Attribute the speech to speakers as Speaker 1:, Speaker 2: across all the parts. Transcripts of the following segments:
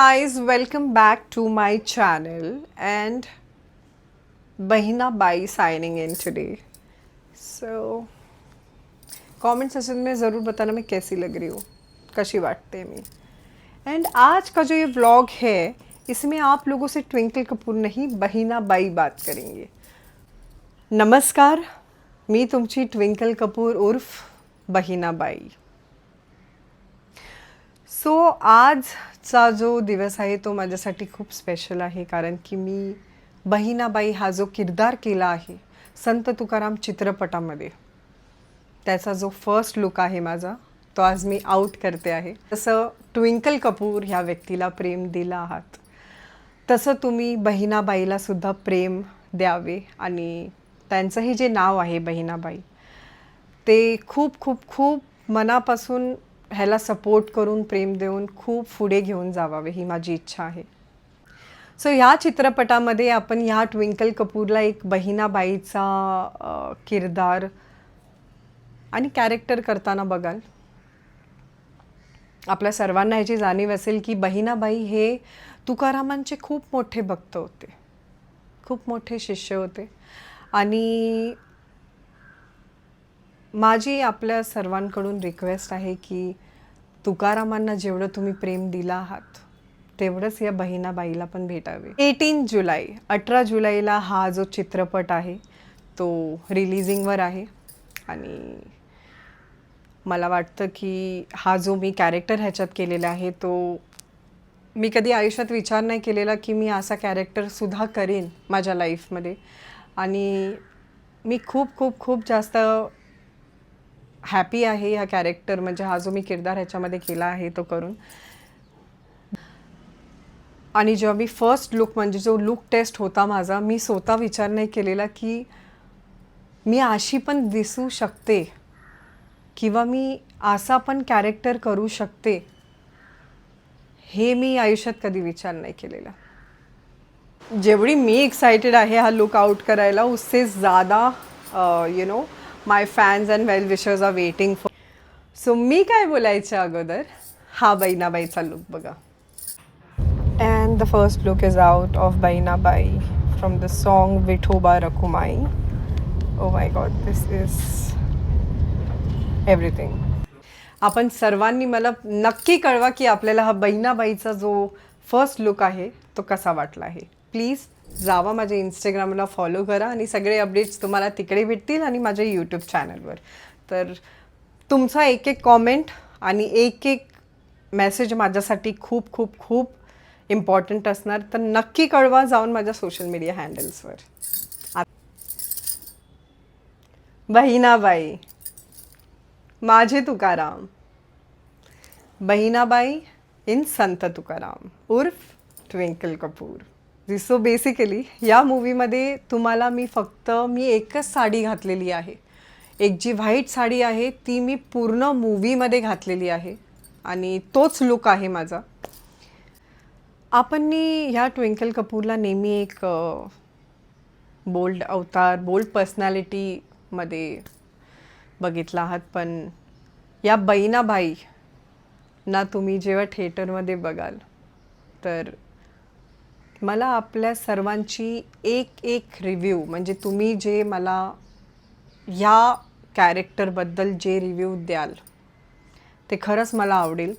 Speaker 1: Guys, welcome back to my channel and Bahina Bai signing in today. So comment section में ज़रूर बताना मैं कैसी लग रही हूँ, कशी वाटते मी. एंड आज का जो ये व्लॉग है इसमें आप लोगों से ट्विंकल कपूर नहीं बहिना बाई बात करेंगे. नमस्कार, मी तुमची ट्विंकल कपूर उर्फ बहिना बाई. सो आजचा जो दिवस आहे तो माझ्यासाठी खूप स्पेशल आहे, कारण की मी बहिणाबाई हा जो किरदार केला आहे संत तुकाराम चित्रपटामध्ये, त्याचा जो फर्स्ट लुक आहे माझा तो आज मी आउट करते आहे. तसं ट्विंकल कपूर ह्या व्यक्तीला प्रेम दिलं आहात तसं तुम्ही बहिणाबाईला सुद्धा प्रेम द्यावे आणि त्यांचंही जे नाव आहे बहिणाबाई ते खूप खूप खूप मनापासून ह्याला सपोर्ट करून प्रेम देऊन खूप पुढे घेऊन जावावे ही माझी इच्छा आहे. सो ह्या चित्रपटामध्ये आपण ह्या ट्विंकल कपूरला एक बहिणाबाईचा किरदार आणि कॅरेक्टर करताना बघाल. आपल्या सर्वांना ह्याची जाणीव असेल की बहिणाबाई हे तुकारामांचे खूप मोठे भक्त होते, खूप मोठे शिष्य होते. आणि माझी आपल्या सर्वांकडून रिक्वेस्ट आहे की तुकारामांना जेवढं तुम्ही प्रेम दिला आहात तेवढंच या बहिणाबाईला पण भेटावे. 18 जुलैला हा जो चित्रपट आहे तो रिलीजिंगवर आहे आणि मला वाटतं की हा जो मी कॅरेक्टर ह्याच्यात केलेला आहे तो मी कधी आयुष्यात विचार नाही केलेला की मी असा कॅरेक्टरसुद्धा करेन माझ्या लाईफमध्ये. आणि मी खूप खूप खूप जास्त हॅपी आहे हा कॅरेक्टर, म्हणजे हा जो मी किरदार ह्याच्यामध्ये केला आहे तो करून. आणि जेव्हा मी फर्स्ट लुक म्हणजे जो लुक टेस्ट होता माझा, मी स्वतः विचार नाही केलेला की मी अशी पण दिसू शकते किंवा मी असा पण कॅरेक्टर करू शकते, हे मी आयुष्यात कधी विचार नाही केलेला. जेवढी मी एक्साइटेड आहे हा लुक आउट करायला उससे ज़्यादा my fans and well wishers are waiting for. So मी काय बोलायच्या अगोदर हा बहिणाबाईचा लुक बघा. And the first look is out of Bahinabai from the song Vithoba Rakhumai. Oh my god, this is everything. आपण सर्वांनी मला नक्की कळवा की आपल्याला हा बहिणाबाईचा जो फर्स्ट लुक आहे तो कसा वाटला आहे. प्लीज जावा माझ्या इंस्टाग्रामला फॉलो करा आणि सगळे अपडेट्स तुम्हाला तिकडे भेटतील आणि माझ्या यूट्यूब चॅनलवर. तर तुमचा एक एक कॉमेंट आणि एक एक मेसेज माझ्यासाठी खूप खूप खूप इम्पॉर्टंट असणार. तर नक्की कळवा जाऊन माझ्या सोशल मीडिया हँडल्सवर. बहिणाबाई, माझे तुकाराम, बहिणाबाई इन संत तुकाराम उर्फ ट्विंकल कपूर. सो बेसिकली या मूवीमध्ये तुम्हाला मी एकच साडी घातलेली आहे. एक जी व्हाईट साडी आहे ती मी पूर्ण मूवीमध्ये घातलेली आहे आणि तोच लुक आहे माझा. आपण ह्या ट्विंकल कपूरला नेहमी एक बोल्ड अवतार, बोल्ड पर्सनॅलिटीमध्ये बघितला आहात, पण या बहिणाबाई ना तुम्ही जेव्हा थिएटरमध्ये बघाल तर मला आपल्या सर्वांची एक एक रिव्ह्यू, म्हणजे तुम्ही जे मला ह्या कॅरेक्टरबद्दल जे रिव्ह्यू द्याल ते खरंच मला आवडेल.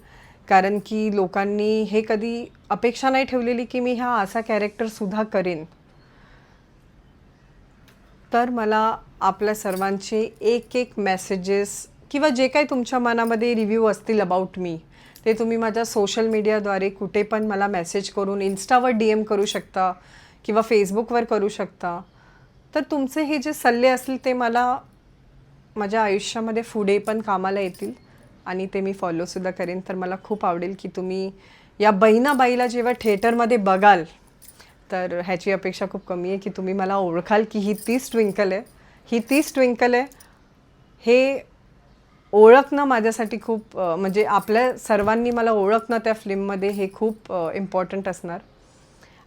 Speaker 1: कारण की लोकांनी हे कधी अपेक्षा नाही ठेवलेली की मी हा असा कॅरेक्टरसुद्धा करेन. तर मला आपल्या सर्वांचे एक एक मेसेजेस किंवा जे काही तुमच्या मनामध्ये रिव्ह्यू असतील अबाउट मी ते तुम्ही माझ्या सोशल मीडियाद्वारे कुठे पण मला मेसेज करून इंस्टावर DM करू शकता किंवा फेसबुकवर करू शकता. तर तुमचे हे जे सल्ले असतील ते मला माझ्या आयुष्यामध्ये पुढे पण कामाला येतील आणि ते मी फॉलोसुद्धा करेन. तर मला खूप आवडेल की तुम्ही या बहिणाबाईला जेव्हा थिएटरमध्ये बघाल तर ह्याची अपेक्षा खूप कमी आहे की तुम्ही मला ओळखाल की ही तीच ट्विंकल आहे, ही तीच ट्विंकल आहे. हे ओळखणं माझ्यासाठी खूप म्हणजे आपल्या सर्वांनी मला ओळखणं त्या फिल्ममध्ये हे खूप इम्पॉर्टंट असणार.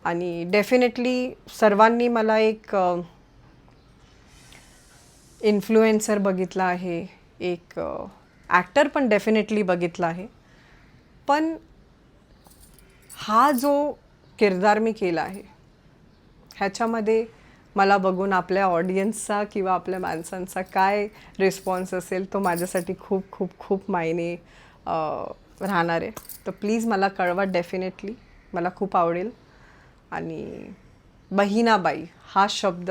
Speaker 1: आणि डेफिनेटली सर्वांनी मला एक इन्फ्लुएन्सर बघितला आहे, एक ॲक्टर पण डेफिनेटली बघितला आहे. पण हा जो किरदार मी केला आहे ह्याच्यामध्ये मला बघून आपल्या ऑडियन्सचा किंवा आपल्या माणसांचा काय रिस्पॉन्स असेल तो माझ्यासाठी खूप खूप खूप मायने राहणार आहे. तर प्लीज मला कळवा डेफिनेटली, मला खूप आवडेल. आणि बहिणाबाई हा शब्द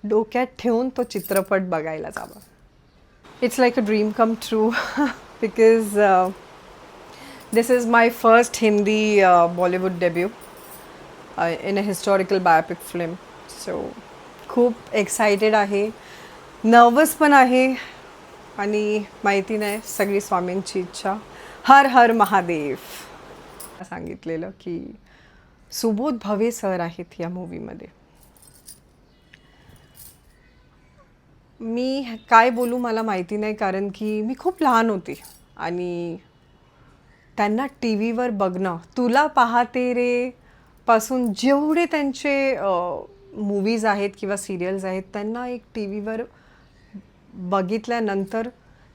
Speaker 1: डोक्यात ठेवून तो चित्रपट बघायला जावा. It's like a dream come true because this is my first Hindi Bollywood debut in a historical biopic film. So खूप एक्सायटेड आहे, नर्वस पण आहे आणि माहिती नाही सगळी स्वामींची इच्छा. हर हर महादेव. सांगितलेलं की सुबोध भवे सर आहेत या मूवीमध्ये. मी काय बोलू मला माहिती नाही, कारण की मी खूप लहान होते आणि त्यांना टी व्हीवर बघणं, तुला पाहते रे पासून जेवढे त्यांचे मूवीज आहेत किंवा सिरियल्स आहेत त्यांना एक टी व्हीवर बघितल्यानंतर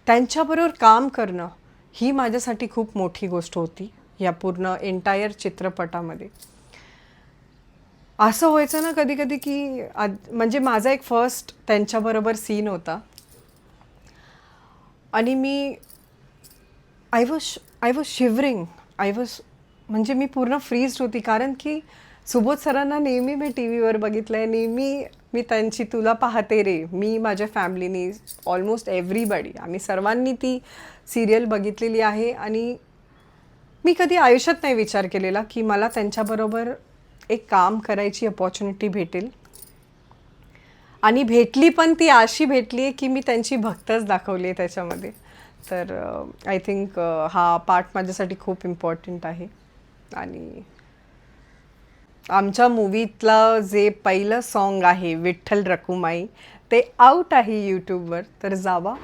Speaker 1: त्यांच्याबरोबर काम करणं ही माझ्यासाठी खूप मोठी गोष्ट होती. या पूर्ण एंटायर चित्रपटामध्ये असं व्हायचं ना कधी कधी की म्हणजे माझा एक फर्स्ट त्यांच्याबरोबर सीन होता आणि मी आय वॉज शिवरिंग. म्हणजे मी पूर्ण फ्रीज होती, कारण की सुबोध सरांना नेहमी मी टी व्हीवर बघितलं आहे, नेहमी मी त्यांची तुला पाहते रे, मी माझ्या फॅमिलीनी ऑलमोस्ट एव्हरीबडी आम्ही सर्वांनी ती सिरियल बघितलेली आहे. आणि मी कधी आयुष्यात नाही विचार केलेला की मला त्यांच्याबरोबर एक काम करायची अपॉर्च्युनिटी भेटेल. आणि भेटली पण ती अशी भेटली आहे की मी त्यांची भक्तच दाखवली आहे त्याच्यामध्ये. तर आय थिंक हा पार्ट माझ्यासाठी खूप इम्पॉर्टंट आहे. आणि आमच्या मूवीतलं जे पहिलं सॉन्ग आहे विठ्ठल रखुमाई ते आउट आहे यूट्यूबवर, तर जावा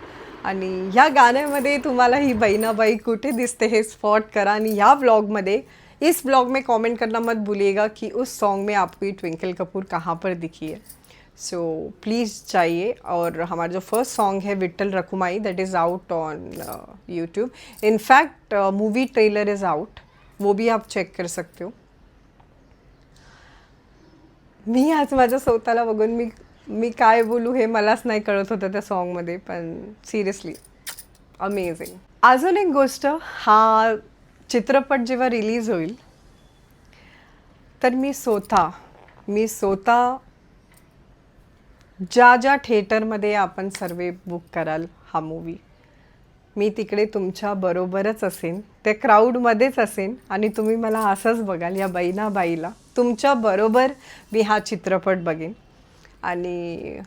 Speaker 1: आणि ह्या गाण्यामध्ये तुम्हाला ही बहिणाबाई कुठे दिसते हे स्पॉट करा. आणि ह्या व्लॉगमध्ये इस ब्लॉग में कमेंट करना मत भूलिएगा कि उस सॉन्ग में आपको ये ट्विंकल कपूर कहाँ पर दिखी है. सो प्लीज़ जाइए. और हमारा जो फर्स्ट सॉन्ग है Vitthal Rakhumai that is out on YouTube. In fact movie trailer is out, वो भी आप चेक कर सकते हो. मी आज माझ्या स्वतःला बघून मी काय बोलू हे मलाच नाही कळत होतं त्या सॉन्गमध्ये, पण सिरियसली अमेझिंग. अजून एक गोष्ट, हा चित्रपट जेव्हा रिलीज होईल तर मी स्वतः ज्या थिएटरमध्ये आपण सर्व बुक कराल हा मूवी, मी तिकडे तुमच्या बरोबरच असेन, त्या क्राऊडमध्येच असेन आणि तुम्ही मला असंच बघाल. या बहिणाबाईला तुमच्या बरोबर मी हा चित्रपट बघेन. आणि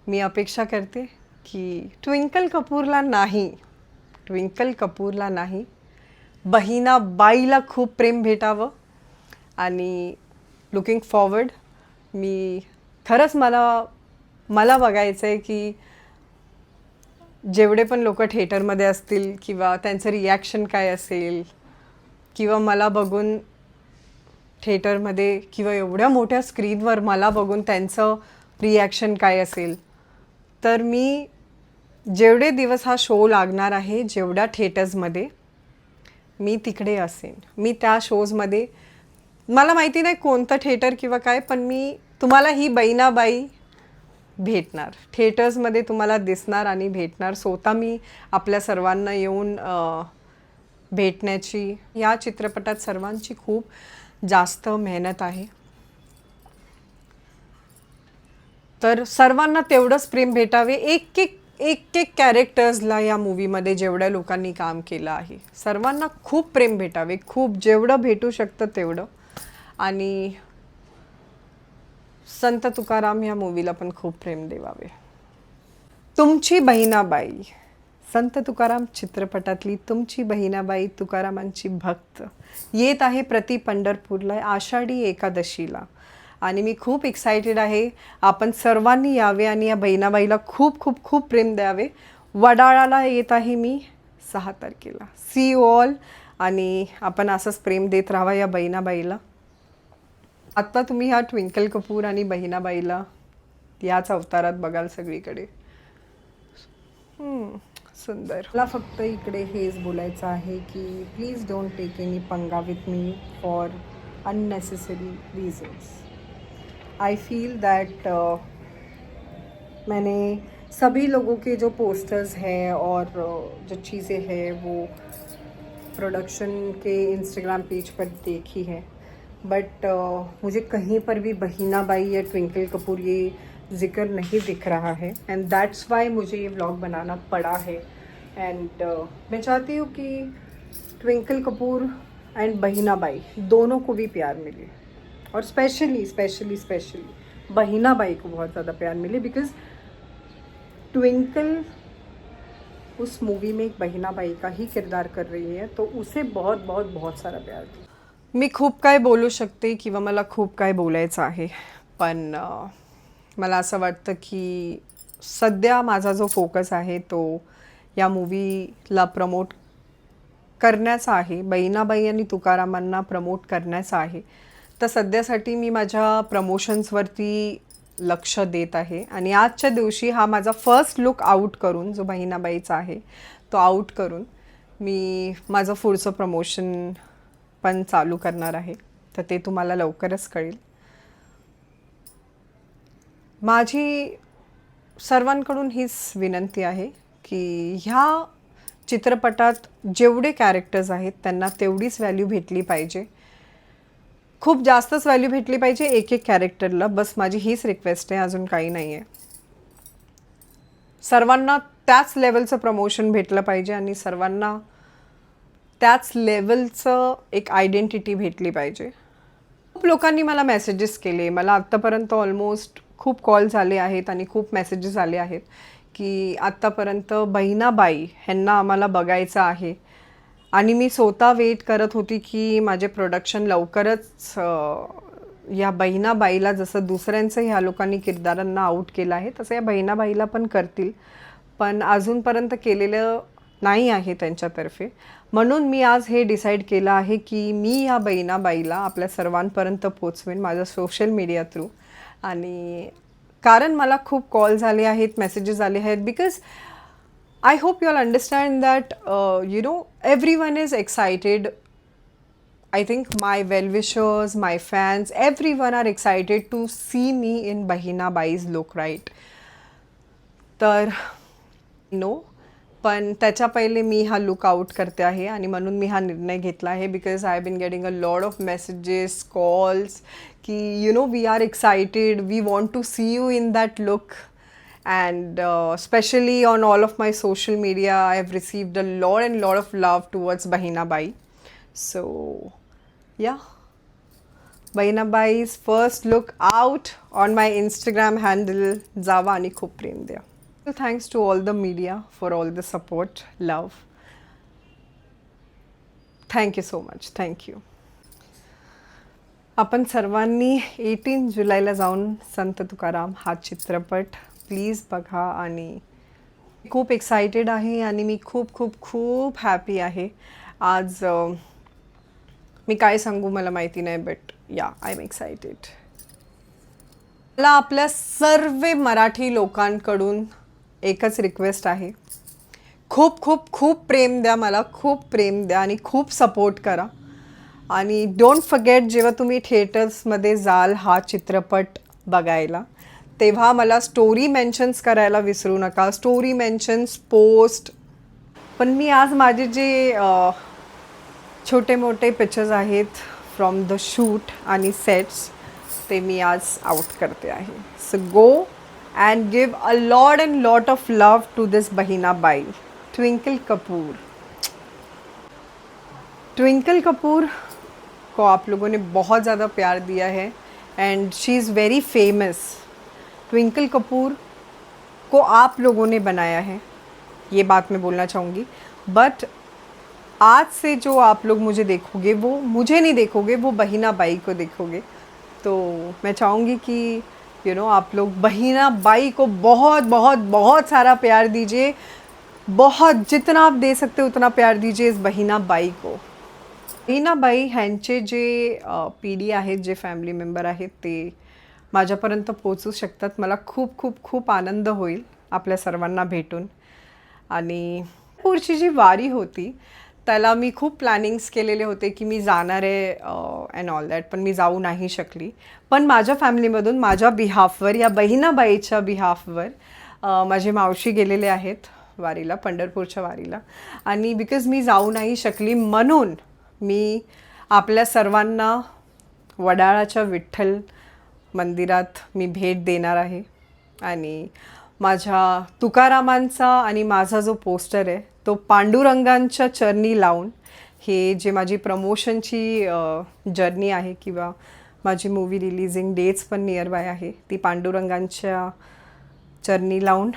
Speaker 1: मी अपेक्षा करते की ट्विंकल कपूरला नाही बहिणाबाईला खूप प्रेम भेटावं. आणि लुकिंग फॉरवर्ड, मी खरंच मला बघायचं आहे की जेवढे पण लोक थिएटरमध्ये असतील किंवा त्यांचं रिॲक्शन काय असेल, किंवा मला बघून थिएटरमध्ये किंवा एवढ्या मोठ्या स्क्रीनवर मला बघून त्यांचं रिॲक्शन काय असेल. तर मी जेवढे दिवस हा शो लागणार आहे, जेवढ्या थिएटर्समध्ये मी तिकडे असेन. मी त्या शोजमध्ये, मला माहिती नाही कोणतं थिएटर किंवा काय, पण मी तुम्हाला ही बहिणाबाई भेटणार, थिएटर्समध्ये तुम्हाला दिसणार आणि भेटणार. स्वतः मी आपल्या सर्वांना येऊन भेटण्याची, या चित्रपटात सर्वांची खूप जास्त मेहनत आहे. तर सर्वांना तेवढंच प्रेम भेटावे. एक एक कॅरेक्टर्सला या मूवीमध्ये जेवढ्या लोकांनी काम केलं आहे सर्वांना खूप प्रेम भेटावे, खूप जेवढं भेटू शकतं तेवढं. आणि संत तुकाराम या मूवीला पण खूप प्रेम देवावे. तुमची बहिणाबाई, संत तुकाराम चित्रपटातली तुमची बहिणाबाई तुकारामांची भक्त येत आहे प्रति पंढरपूरला आषाढी एकादशीला. आणि मी खूप एक्सायटेड आहे. आपण सर्वांनी यावे आणि या बहिणाबाईला खूप खूप खूप प्रेम द्यावे. वडाळाला येत आहे मी 6 तारखेला. See you all. आणि आपण असंच प्रेम देत राहावा या बहिणाबाईला. आत्ता तुम्ही ह्या ट्विंकल कपूर आणि बहिणाबाईला याच अवतारात बघाल सगळीकडे. सुंदर. मला फक्त इकडे हेच बोलायचं आहे की प्लीज डोंट टेक एनी पंगा with me for unnecessary reasons. I feel that मैंने सभी लोगों के जो पोस्टर्स हैं और जो चीज़ें हैं वो प्रोडक्शन के इंस्टाग्राम पेज पर देखी है, बट मुझे कहीं पर भी बहीना बाई या ट्विंकल कपूर ये जिक्र नहीं दिख रहा है, एंड दैट्स वाई मुझे ये व्लॉग बनाना पड़ा है. एंड मैं चाहती हूँ कि ट्विंकल कपूर एंड बहीना बाई दोनों को भी प्यार मिले, और स्पेशली स्पेशली स्पेशली बहीना बाई को बहुत ज़्यादा प्यार मिले, बिकॉज ट्विंकल उस मूवी में एक बहीना बाई का ही किरदार कर रही है, तो उसे बहुत बहुत बहुत सारा प्यार दिया. मी खूप काय बोलू शकते किंवा मला खूप काय बोलायचं आहे, पण मला असं वाटतं की सध्या माझा जो फोकस आहे तो या मूवीला प्रमोट करण्याचा आहे, बहिणाबाई आणि तुकारामांना प्रमोट करण्याचा आहे. तर सध्यासाठी मी माझ्या प्रमोशन्सवरती लक्ष देत आहे, आणि आजच्या दिवशी हा माझा फर्स्ट लुक आउट करून जो बहिणाबाईचा आहे तो आउट करून मी माझं पुढचं प्रमोशन पण चालू करणार आहे. तर ते तुम्हाला लवकरच कळेल. माझी सर्वांकडून हीच विनंती आहे की ह्या चित्रपटात जेवढे कॅरेक्टर्स आहेत त्यांना तेवढीच व्हॅल्यू भेटली पाहिजे, खूप जास्तच व्हॅल्यू भेटली पाहिजे एक एक कॅरेक्टरला. बस माझी हीच रिक्वेस्ट आहे, अजून काही नाही आहे. सर्वांना त्याच लेवलचं प्रमोशन भेटलं पाहिजे आणि सर्वांना त्याच लेवलचं एक आयडेंटिटी भेटली पाहिजे. खूप लोकांनी मला मेसेजेस केले, मला आत्तापर्यंत ऑलमोस्ट खूप कॉल्स आले आहेत आणि खूप मेसेजेस आले आहेत की आत्तापर्यंत बहिणाबाई ह्यांना आम्हाला बघायचं आहे, आणि मी स्वतः वेट करत होती की माझे प्रोडक्शन लवकरच या बहिणाबाईला, जसं दुसऱ्यांचं ह्या लोकांनी किरदारांना आऊट केलं आहे तसं या बहिणाबाईला पण करतील, पण अजूनपर्यंत केलेलं नाही आहे त्यांच्यातर्फे. म्हणून मी आज हे डिसाईड केलं आहे की मी या बहिणाबाईला आपल्या सर्वांपर्यंत पोचवेन माझ्या सोशल मीडिया थ्रू. आणि कारण मला खूप कॉल्स आले आहेत, मेसेजेस आले आहेत, because I hope you all understand that, everyone is excited. I think my well-wishers, my fans, everyone are excited to see me in Bahina Bai's look, right? तर पण त्याच्या पहिले मी हा लुक आउट करते आहे, आणि म्हणून मी हा निर्णय घेतला आहे because I been getting a lot of messages, calls की we are excited, we want to see you in that look. And especially on all of my social media, I have received a lot of love towards Bahina Bai. So yeah, Bahina Bai's first look out on my Instagram handle, जावा आणि खूप प्रेम द्या. Thanks to all the media for all the support, love. Thank you so much. Thank you. आपण सर्वांनी 18 जुलैला जाऊन संत तुकाराम हा चित्रपट प्लीज बघा, आणि खूप एक्साइटेड आहे आणि मी खूप खूप खूप हॅपी आहे. आज मी काय सांगू मला माहिती नाही, बट या आय एम एक्साइटेड. मला आपल्या सर्व मराठी लोकांकडून एकच रिक्वेस्ट आहे, खूप खूप खूप प्रेम द्या, मला खूप प्रेम द्या आणि खूप सपोर्ट करा. आणि डोंट फॉरगेट, जेव्हा तुम्ही थिएटर्समध्ये जाल हा चित्रपट बघायला तेव्हा मला स्टोरी मेन्शन्स करायला विसरू नका, स्टोरी मेन्शन्स, पोस्ट. पण मी आज माझे जे छोटे मोठे पिक्चर्स आहेत फ्रॉम द शूट आणि सेट्स ते मी आज आउट करते आहे. So go and give a lot of love to this Bahinabai, twinkle Kapoor. Twinkle Kapoor को आप लोगों ने बहुत ज़्यादा प्यार दिया है end she is very famous. Twinkle Kapoor को आप लोगों ने बनाया है, ये बात मैं बोलना चाहूँगी. बट आज से जो आप लोग मुझे देखोगे वो मुझे नहीं देखोगे, वो बहिना बाई को देखोगे. तो मैं चाहूँगी कि आप लोग बहिना बाई को बहुत बहुत बहुत सारा प्यार दीजिए, बहुत जितना आप दे सकते उतना प्यार दीजिए इस बहिना बाई को. बहिना बाई ह्यांचे जे पिढी आहेत, जे फॅमिली मेंबर आहेत ते माझ्यापर्यंत पोहोचू शकतात. मला खूप खूप खूप आनंद होईल आपल्या सर्वांना भेटून. आणि पुढची जी वारी होती त्याला मी खूप प्लॅनिंग्स केलेले होते की मी जाणार आहे अँड ऑल दॅट, पण मी जाऊ नाही शकली. पण माझ्या फॅमिलीमधून माझ्या बिहाफवर, या बहिणाबाईच्या बिहाफवर माझे मावशी गेलेले आहेत वारीला, पंढरपूरच्या वारीला. आणि बिकॉज मी जाऊ नाही शकली म्हणून मी आपल्या सर्वांना वडाळाच्या विठ्ठल मंदिरात मी भेट देणार आहे. आणि माझ्या तुकारामांचा आणि माझा जो पोस्टर आहे तो पांडुरंगांच्या चरणी लावून, हे जे माझी प्रमोशनची जर्नी आहे किंवा माझी मूवी रिलीजिंग डेट्स पण नियर बाय आहे, ती पांडुरंगांच्या चरणी लावून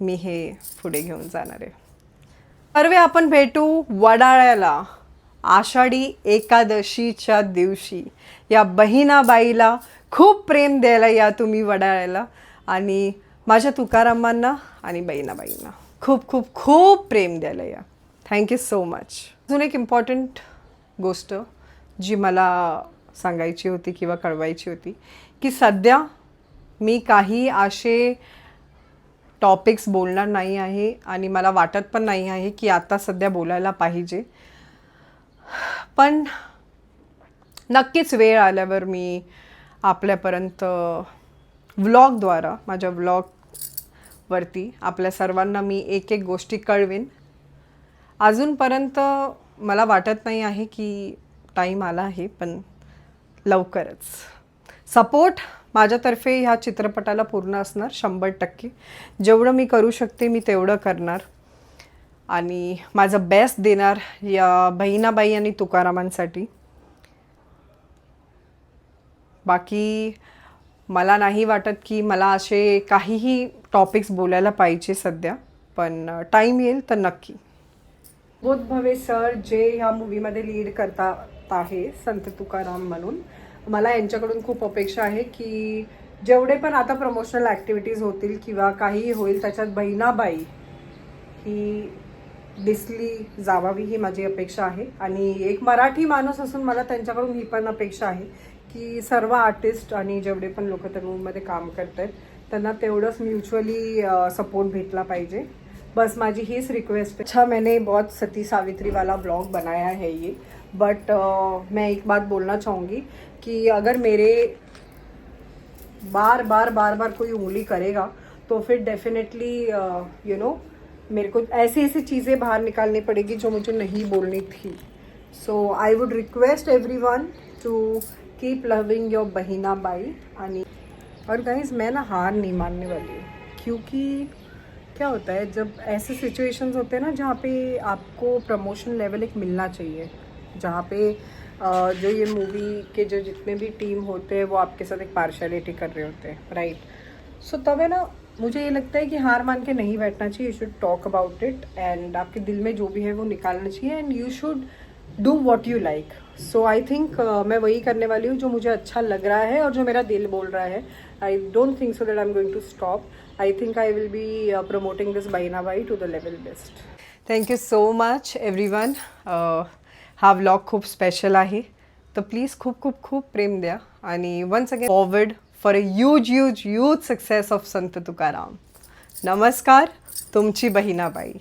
Speaker 1: मी हे पुढे घेऊन जाणार आहे. सर्वे आपण भेटू वडाळ्याला आषाढी एकादशीच्या दिवशी. या बहिणाबाईला खूप प्रेम द्यायला या तुम्ही वडाळ्याला, आणि माझ्या तुकारामांना आणि बहिणाबाईंना खूप खूप खूप प्रेम द्यायला या. Thank you so much. अजून एक इम्पॉर्टंट गोष्ट जी मला सांगायची होती किंवा कळवायची होती की सध्या मी काही असे टॉपिक्स बोलणार नाही आहे आणि मला वाटत पण नाही आहे की आता सध्या बोलायला पाहिजे. पण नक्कीच वेळ आल्यावर मी आपल्यापर्यंत व्लॉगद्वारा, माझ्या व्लॉगवरती आपल्या सर्वांना मी एक एक गोष्टी कळवेन. अजूनपर्यंत मला वाटत नाही आहे की टाईम आला आहे, पण लवकरच. सपोर्ट माझ्यातर्फे ह्या चित्रपटाला पूर्ण असणार 100%. जेवढं मी करू शकते मी तेवढं करणार आणि माझं बेस्ट देणार या बहिणाबाई आणि तुकारामांसाठी. बाकी मला नाही वाटत की मला असे काहीही टॉपिक्स बोलायला पाहिजे सध्या, पण टाईम येईल तर नक्की. बोध भवे सर जे ह्या मूवीमध्ये लीड करतात आहे संत तुकाराम म्हणून, मला यांच्याकडून खूप अपेक्षा आहे की जेवढे पण आता प्रमोशनल ॲक्टिव्हिटीज होतील किंवा काहीही होईल त्याच्यात बहिणाबाई ही दिसली जावावी ही माझी अपेक्षा आहे. आणि एक मराठी माणूस असून मला त्यांच्याकडून ही पण अपेक्षा आहे की सर्व आर्टिस्ट आणि जेवढे पण लोक त्या मूवीमध्ये काम करत आहेत त्यांना तेवढंच म्युच्युअली सपोर्ट भेटला पाहिजे. बस माझी हीच रिक्वेस्ट है. अच्छा, मैंने बहुत सती सावित्री वाला ब्लॉग बनाया है ये, बट मैं एक बात बोलना चाहूँगी कि अगर मेरे बार बार कोई उंगली करेगा तो फिर डेफिनेटली यू नो मेरे को ऐसी ऐसी चीज़ें बाहर निकालनी पड़ेगी जो मुझे नहीं बोलनी थी. So I would request everyone to keep loving your Bahinabai. और गाइस मैं ना हार नहीं मानने वाली हूँ, क्योंकि क्या होता है जब ऐसे सिचुएशंस होते हैं ना जहाँ पे आपको प्रमोशन लेवल एक मिलना चाहिए, जहाँ पे जो ये मूवी के जो जितने भी टीम होते हैं वो आपके साथ एक पार्शियलिटी कर रहे होते हैं, राइट. सो तब है ना, मुझे ये लगता है कि हार मान के नहीं बैठना चाहिए. You should talk about it end आपके दिल में जो भी है वो निकालना चाहिए end you should do what you like. So I think मैं वही करने वाली हूँ जो मुझे अच्छा लग रहा है और जो मेरा दिल बोल रहा है. I don't think so that I am going to stop. I think I will be promoting this Bahinabai to the level best. Thank you so much everyone. हा व्लॉग खूप स्पेशल आहे, तर प्लीज खूप खूप खूप प्रेम द्या आणि once again forward for a huge success of Sant Tukaram. नमस्कार, तुमची Bahinabai.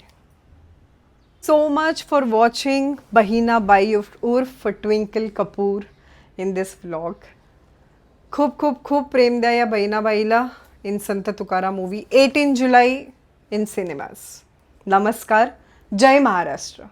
Speaker 1: So much for watching Bahinabai उर्फ twinkle Kapoor in this vlog. खूप खूप खूप प्रेम द्या या बहिणाबाईला in Sant Tukaram movie 18 July in cinemas. नमस्कार, जय महाराष्ट्र.